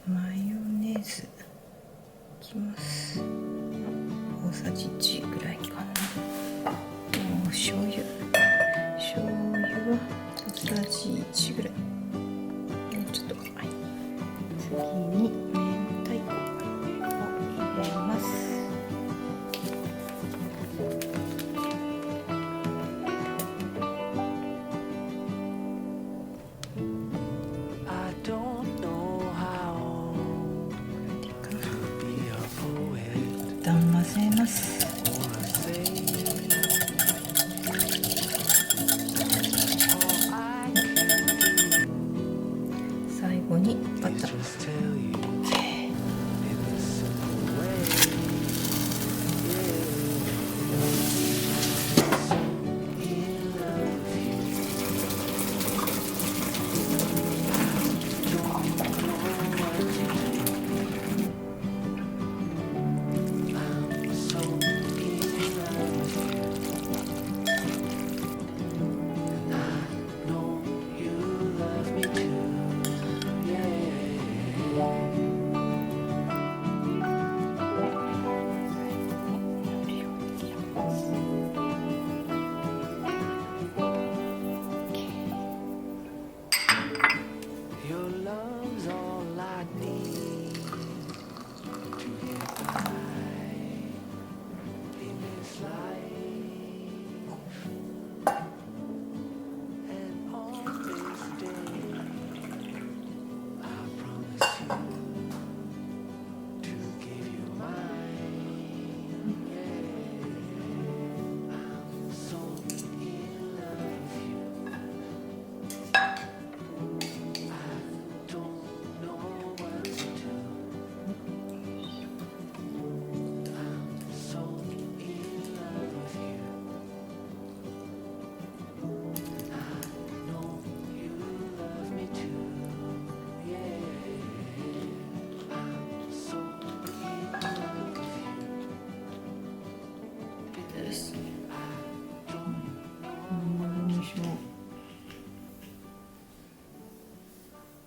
マヨネーズいきます。大さじ1ぐらいかな。醤油は小さじ1ぐらい。もうちょっと。はい、次に明太子を入れます。一旦混ぜます。最後にバター。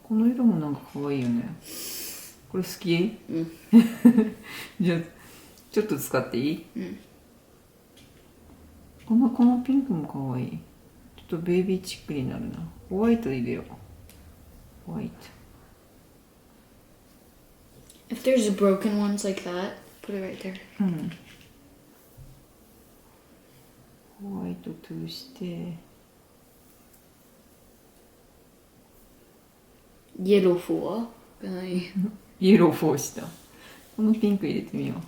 この色もなんか可愛いよね。これ好き？うん。じゃあちょっと使っていい？うん。このピンクも可愛い。ちょっとベイビーチックになるな。ホワイト入れよう。ホワイト。If there's broken ones like that, put it right there. うん。ホワイト通して。イエロー4がない。イエロー4した。このピンク入れてみよう。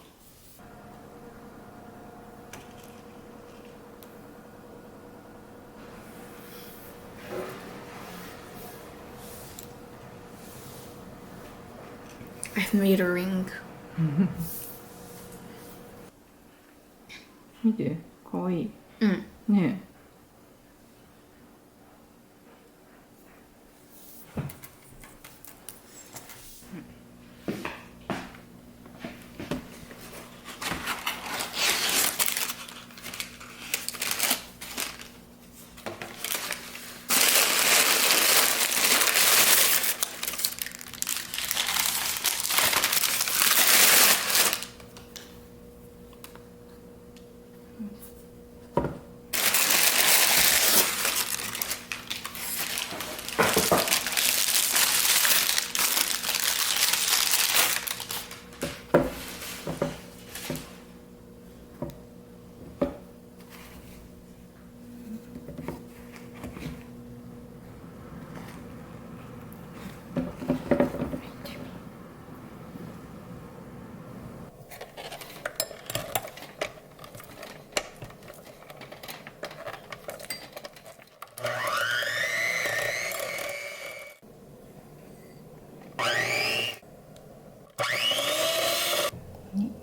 I've made a ring. 見て、かわいい。うん。ねえ。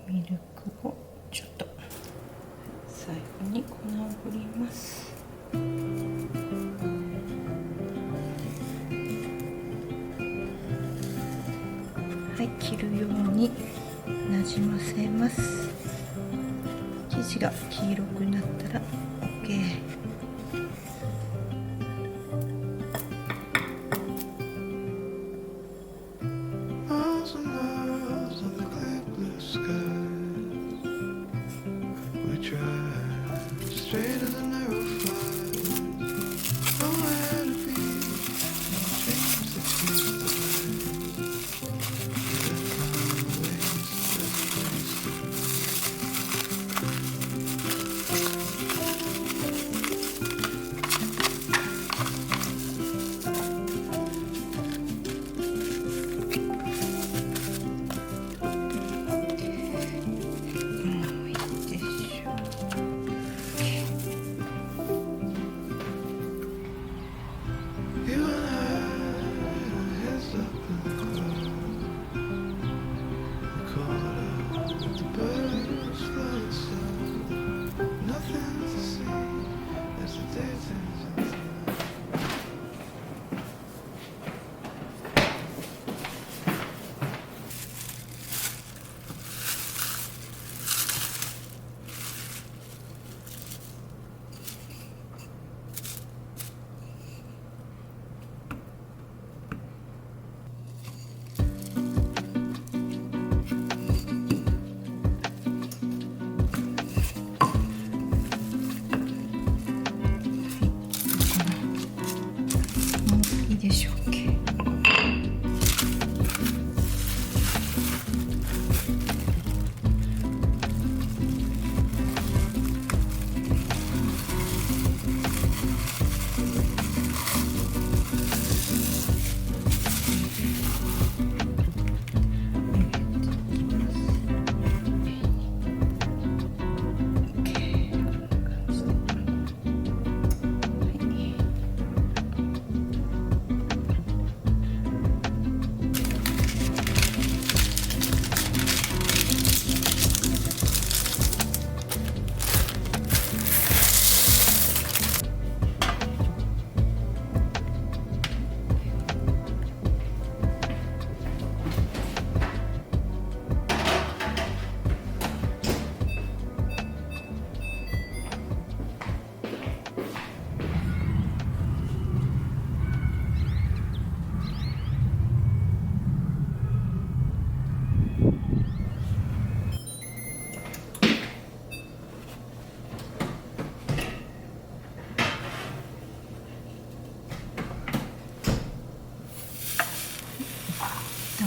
ミルクをちょっと最後に粉を振ります。はい、切るようになじませます。生地が黄色くなったら OK。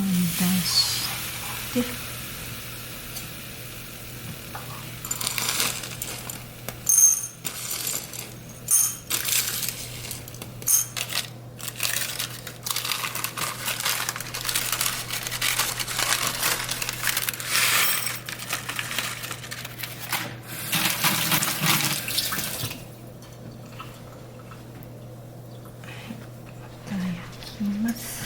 出してまた焼きます。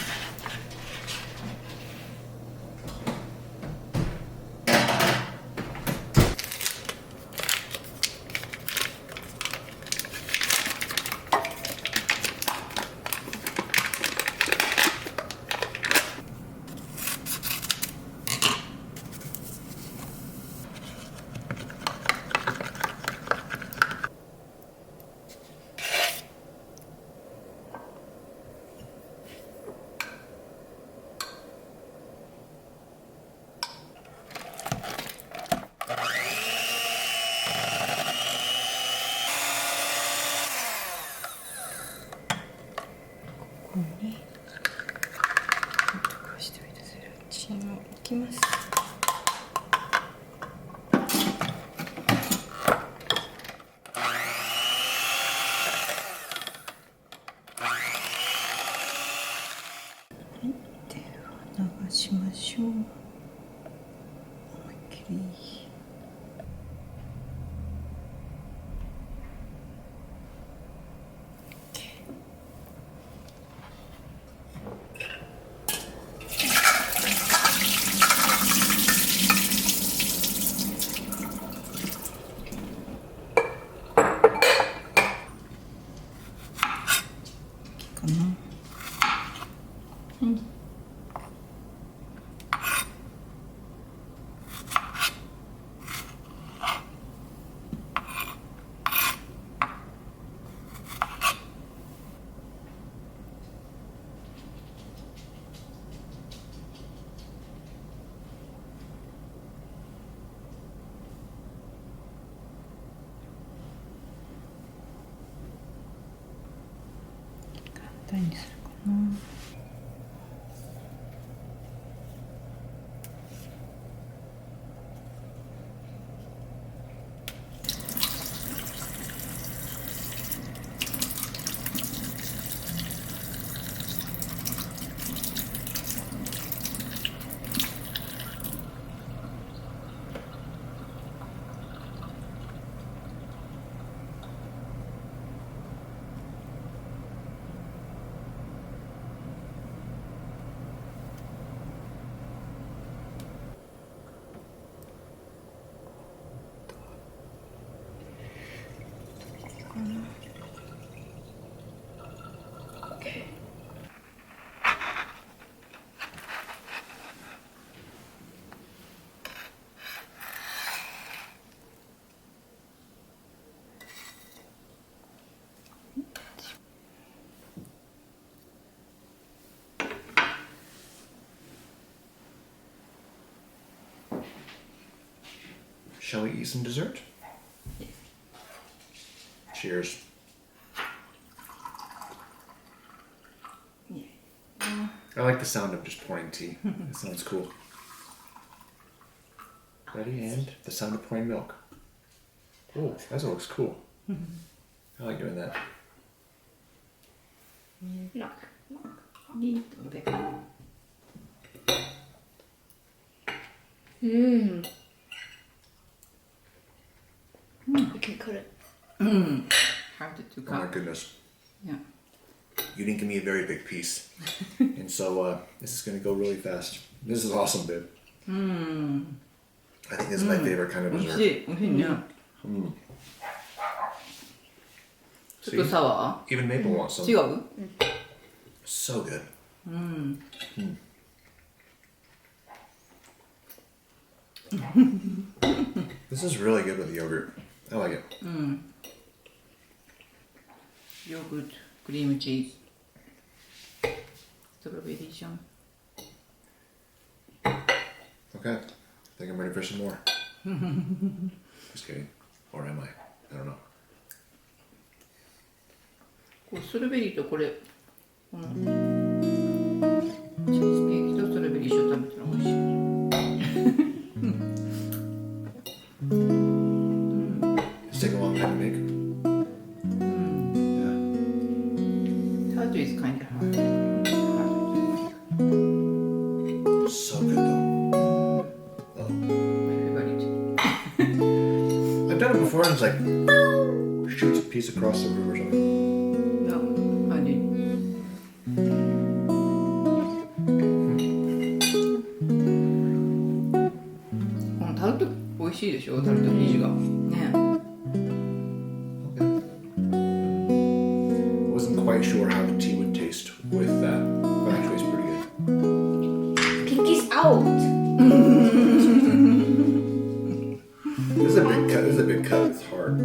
ここに溶かしておいたゼラチンを置きます。では流しましょう。思いっきり。かな。簡単にするかな。Shall we eat some dessert? Cheers. I like the sound of just pouring tea. It sounds cool. Ready? And the sound of pouring milk. Oh, that looks cool. I like doing that. Lite bäck. You can cut it. How did you Oh my cut? goodness. Yeah. You didn't give me a very big piece. And so this is going to go really fast. This is awesome, babe. I think this is my favorite kind of 美味 dessert. しい。美味しいね。ちょっと See? サワ Even Maple wants ー some. 違う So good. This is really good with yogurt. I like it. ヨーグルト、クリームチーズ、ストロベリージャム。 Okay. I think I'm ready for some more. Just kidding. Or am I? I don't know. こうストロベリーとこれ、このチーズケーキとストロベリー so good though. Oh. My favorite. I've done it before and it's like shoots a piece across the room or something. No, I did.タルト美味しいでしょ、タルト生地が。ね。Wasn't quite sure how the tea would taste with that, but actually it's pretty good. Pinky's out. This is a big cut. This is a big cut. It's hard.